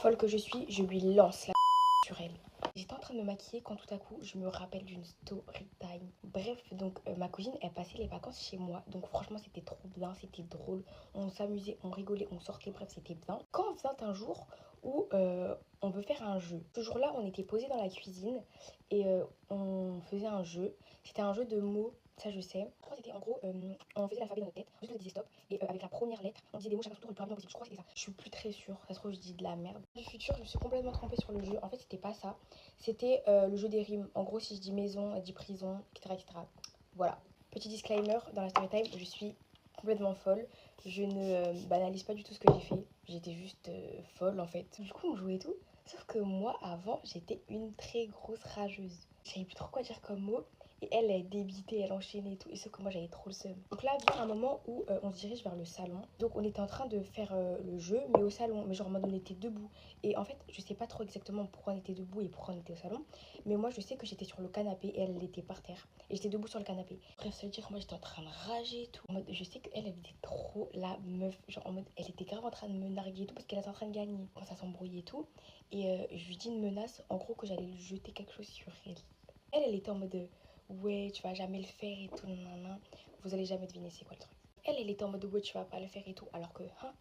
Folle que je suis, je lui lance la sur elle. J'étais en train de me maquiller quand tout à coup je me rappelle d'une story time. Bref, donc ma cousine elle passait les vacances chez moi. Donc franchement c'était trop bien, c'était drôle. On s'amusait, on rigolait, on sortait, bref c'était bien. Quand vient un jour où on veut faire un jeu. Ce jour-là on était posés dans la cuisine et on faisait un jeu. C'était un jeu de mots, ça je sais. Je crois que c'était en gros, on faisait l'alphabet dans notre tête, ensuite on disait stop. Et avec la première lettre, on disait des mots chacun son tour le plus rapidement possible. Je crois que c'était ça. Je suis plus très sûre, ça se trouve je dis de la merde. Du futur, je me suis complètement trompée sur le jeu. En fait c'était pas ça. C'était le jeu des rimes. En gros, si je dis maison, elle dit prison, etc., etc. Voilà. Petit disclaimer, dans la story time, je suis complètement folle. Je ne banalise pas du tout ce que j'ai fait. J'étais juste folle en fait. Du coup, on jouait et tout. Sauf que moi, avant, j'étais une très grosse rageuse. Je savais plus trop quoi dire comme mot. Et elle débitait, elle enchaînait et tout. Et sauf que moi, j'avais trop le seum. Donc là, vient un moment où on se dirige vers le salon. Donc on était en train de faire le jeu, mais au salon. Mais genre, en mode, on était debout. Et en fait, je sais pas trop exactement pourquoi on était debout et pourquoi on était au salon. Mais moi, je sais que j'étais sur le canapé et elle était par terre. Et j'étais debout sur le canapé. Bref, ça veut dire que moi, j'étais en train de rager et tout. En mode, je sais qu'elle, elle était trop la meuf. Genre, en mode, elle était grave en train de me narguer et tout parce qu'elle était en train de gagner. Quand ça s'embrouillait et tout. Et je lui dis une menace, en gros, que j'allais lui jeter quelque chose sur elle. Elle était en mode, ouais, tu vas jamais le faire et tout, nanana. Vous allez jamais deviner c'est quoi le truc. Elle était en mode, ouais, tu vas pas le faire et tout. Alors que, hein,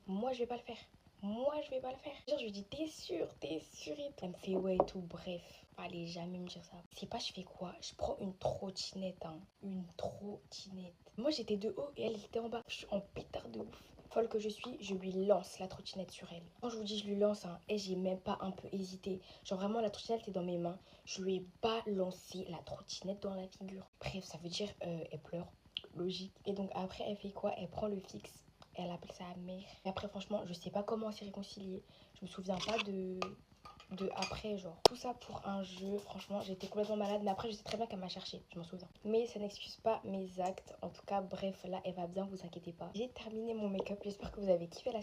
moi, je vais pas le faire. Moi, je vais pas le faire. Genre, je lui dis, t'es sûr et tout. Elle me fait, ouais, et tout, bref. Allez, jamais me dire ça. C'est pas, je fais quoi? Je prends une trottinette, hein. Une trottinette. Moi, j'étais de haut et elle était en bas. Je suis en pétard de ouf. Folle que je suis, je lui lance la trottinette sur elle. Quand je vous dis je lui lance, hein, et j'ai même pas un peu hésité. Genre vraiment, la trottinette était dans mes mains. Je lui ai balancé la trottinette dans la figure. Bref, ça veut dire, elle pleure. Logique. Et donc après, elle fait quoi? Elle prend le fixe. Elle appelle sa mère. Et après, franchement, je sais pas comment on s'est réconciliés. Je me souviens pas de après, genre. Tout ça pour un jeu. Franchement, j'étais complètement malade. Mais après, je sais très bien qu'elle m'a cherché. Je m'en souviens. Mais ça n'excuse pas mes actes. En tout cas, bref, là, elle va bien, vous inquiétez pas. J'ai terminé mon make-up. J'espère que vous avez kiffé la